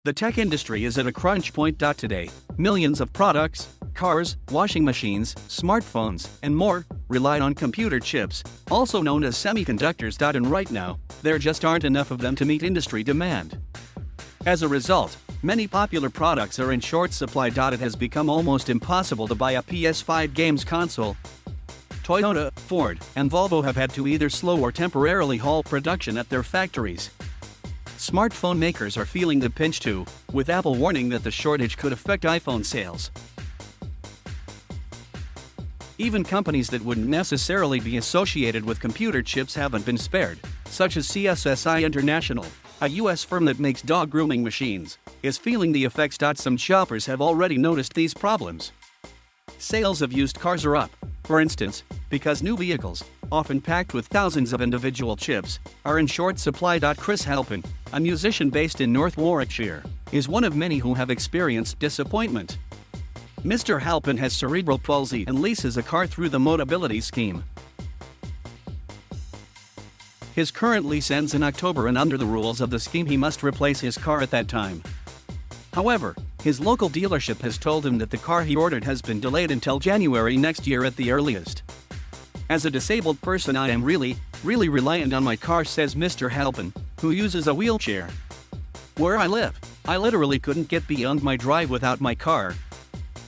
The tech industry is at a crunch point. Today, millions of products, cars, washing machines, smartphones, and more, rely on computer chips, also known as semiconductors. And right now, there just aren't enough of them to meet industry demand. As a result, many popular products are in short supply. It has become almost impossible to buy a PS5 games console. Toyota, Ford, and Volvo have had to either slow or temporarily halt production at their factories. Smartphone makers are feeling the pinch too, with Apple warning that the shortage could affect iPhone sales. Even companies that wouldn't necessarily be associated with computer chips haven't been spared, such as CSSI International, a US firm that makes dog grooming machines, is feeling the effects. Some shoppers have already noticed these problems. Sales of used cars are up, for instance, because new vehicles, often packed with thousands of individual chips, are in short supply. Chris Halpin, a musician based in North Warwickshire, is one of many who have experienced disappointment. Mr. Halpin has cerebral palsy and leases a car through the Motability scheme. His current lease ends in October, and under the rules of the scheme he must replace his car at that time. However, his local dealership has told him that the car he ordered has been delayed until January next year at the earliest. As a disabled person, I am really reliant on my car, says Mr. Halpin, who uses a wheelchair. Where I live, I literally couldn't get beyond my drive without my car.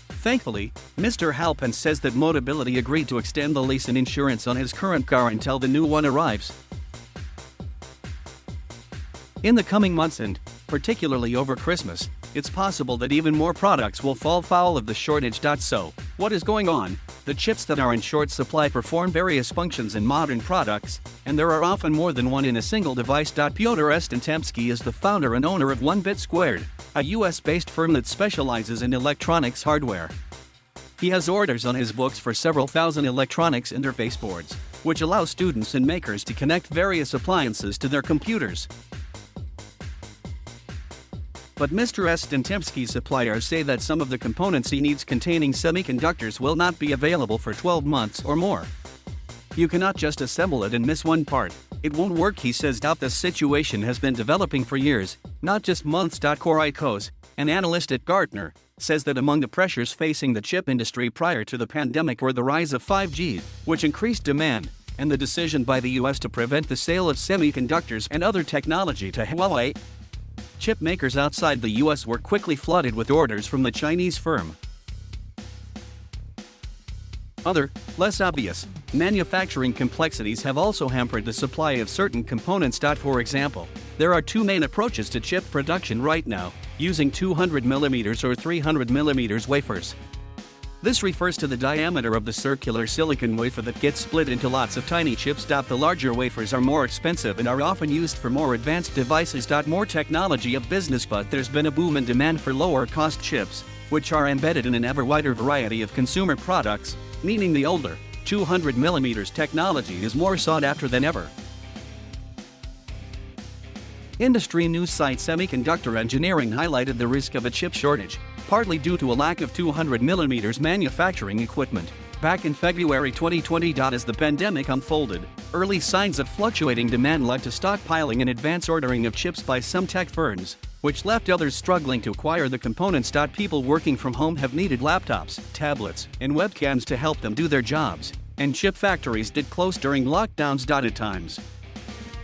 Thankfully, Mr. Halpin says that Motability agreed to extend the lease and insurance on his current car until the new one arrives. In the coming months and, particularly over Christmas, it's possible that even more products will fall foul of the shortage. So, what is going on? The chips that are in short supply perform various functions in modern products, and there are often more than one in a single device. Pyotr Estantempsky is the founder and owner of 1BitSquared, a US-based firm that specializes in electronics hardware. He has orders on his books for several thousand electronics interface boards, which allow students and makers to connect various appliances to their computers. But Mr. Estantempsky's suppliers say that some of the components he needs containing semiconductors will not be available for 12 months or more. You cannot just assemble it and miss one part. It won't work, he says. The situation has been developing for years, not just months. Corey Coase, an analyst at Gartner, says that among the pressures facing the chip industry prior to the pandemic were the rise of 5G, which increased demand, and the decision by the US to prevent the sale of semiconductors and other technology to Huawei. Chip makers outside the US were quickly flooded with orders from the Chinese firm. Other, less obvious, manufacturing complexities have also hampered the supply of certain components. For example, there are two main approaches to chip production right now, using 200mm or 300mm wafers. This refers to the diameter of the circular silicon wafer that gets split into lots of tiny chips. The larger wafers are more expensive and are often used for more advanced devices. More technology of business, but there's been a boom in demand for lower cost chips, which are embedded in an ever wider variety of consumer products, meaning the older, 200mm technology is more sought after than ever. Industry news site Semiconductor Engineering highlighted the risk of a chip shortage, partly due to a lack of 200mm manufacturing equipment, back in February 2020. As the pandemic unfolded, early signs of fluctuating demand led to stockpiling and advance ordering of chips by some tech firms, which left others struggling to acquire the components. People working from home have needed laptops, tablets, and webcams to help them do their jobs, and chip factories did close during lockdowns. At times,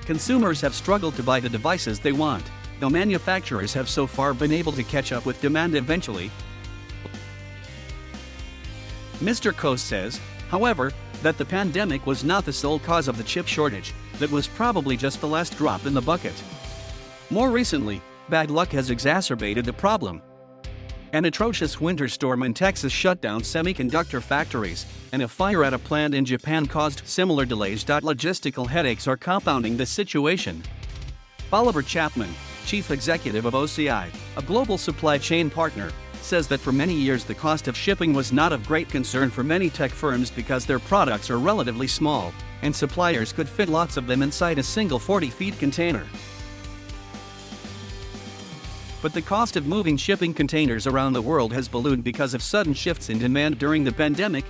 consumers have struggled to buy the devices they want, though manufacturers have so far been able to catch up with demand eventually. Mr. Coase says, however, that the pandemic was not the sole cause of the chip shortage, that was probably just the last drop in the bucket. More recently, bad luck has exacerbated the problem. An atrocious winter storm in Texas shut down semiconductor factories, and a fire at a plant in Japan caused similar delays. Logistical headaches are compounding the situation. Oliver Chapman, chief executive of OCI, a global supply chain partner, says that for many years the cost of shipping was not of great concern for many tech firms because their products are relatively small, and suppliers could fit lots of them inside a single 40-feet container. But the cost of moving shipping containers around the world has ballooned because of sudden shifts in demand during the pandemic.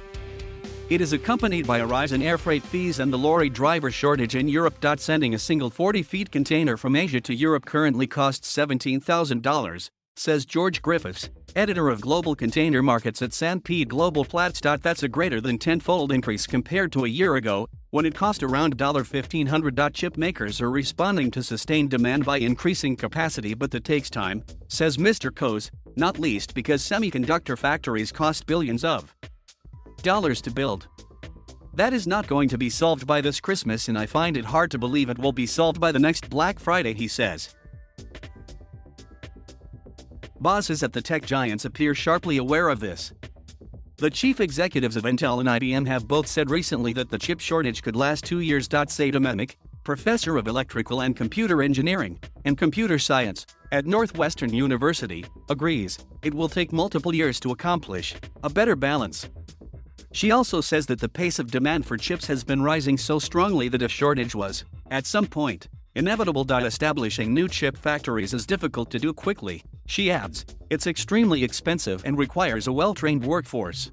It is accompanied by a rise in air freight fees and the lorry driver shortage in Europe. Sending a single 40-feet container from Asia to Europe currently costs $17,000, says George Griffiths, editor of Global Container Markets at S&P Global Platts. That's a greater than tenfold increase compared to a year ago, when it cost around $1,500. Chip makers are responding to sustained demand by increasing capacity, but that takes time, says Mr. Coase, not least because semiconductor factories cost billions of dollars to build. That is not going to be solved by this Christmas, and I find it hard to believe it will be solved by the next Black Friday, he says. Bosses at the tech giants appear sharply aware of this. The chief executives of Intel and IBM have both said recently that the chip shortage could last 2 years. Saeed Amemik, professor of electrical and computer engineering and computer science at Northwestern University, agrees it will take multiple years to accomplish a better balance. She also says that the pace of demand for chips has been rising so strongly that a shortage was, at some point, inevitable. Establishing new chip factories is difficult to do quickly, she adds. It's extremely expensive and requires a well-trained workforce.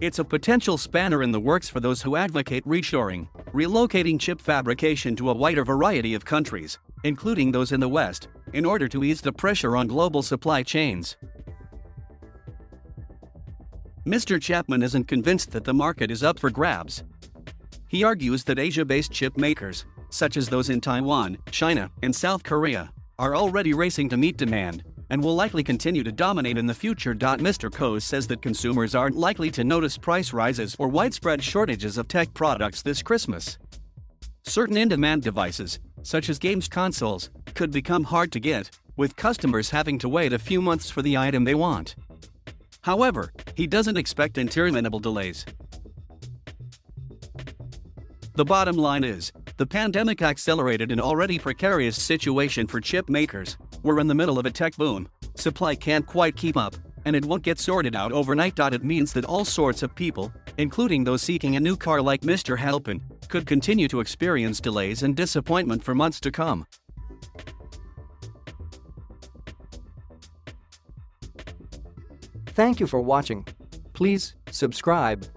It's a potential spanner in the works for those who advocate reshoring, relocating chip fabrication to a wider variety of countries, including those in the West, in order to ease the pressure on global supply chains. Mr. Chapman isn't convinced that the market is up for grabs. He argues that Asia-based chip makers, such as those in Taiwan, China, and South Korea, are already racing to meet demand and will likely continue to dominate in the future. Mr. Coase says that consumers aren't likely to notice price rises or widespread shortages of tech products this Christmas. Certain in-demand devices, such as games consoles, could become hard to get, with customers having to wait a few months for the item they want. However, he doesn't expect interminable delays. The bottom line is, the pandemic accelerated an already precarious situation for chip makers. We're in the middle of a tech boom, supply can't quite keep up, and it won't get sorted out overnight. It means that all sorts of people, including those seeking a new car like Mr. Halpin, could continue to experience delays and disappointment for months to come. Thank you for watching. Please subscribe.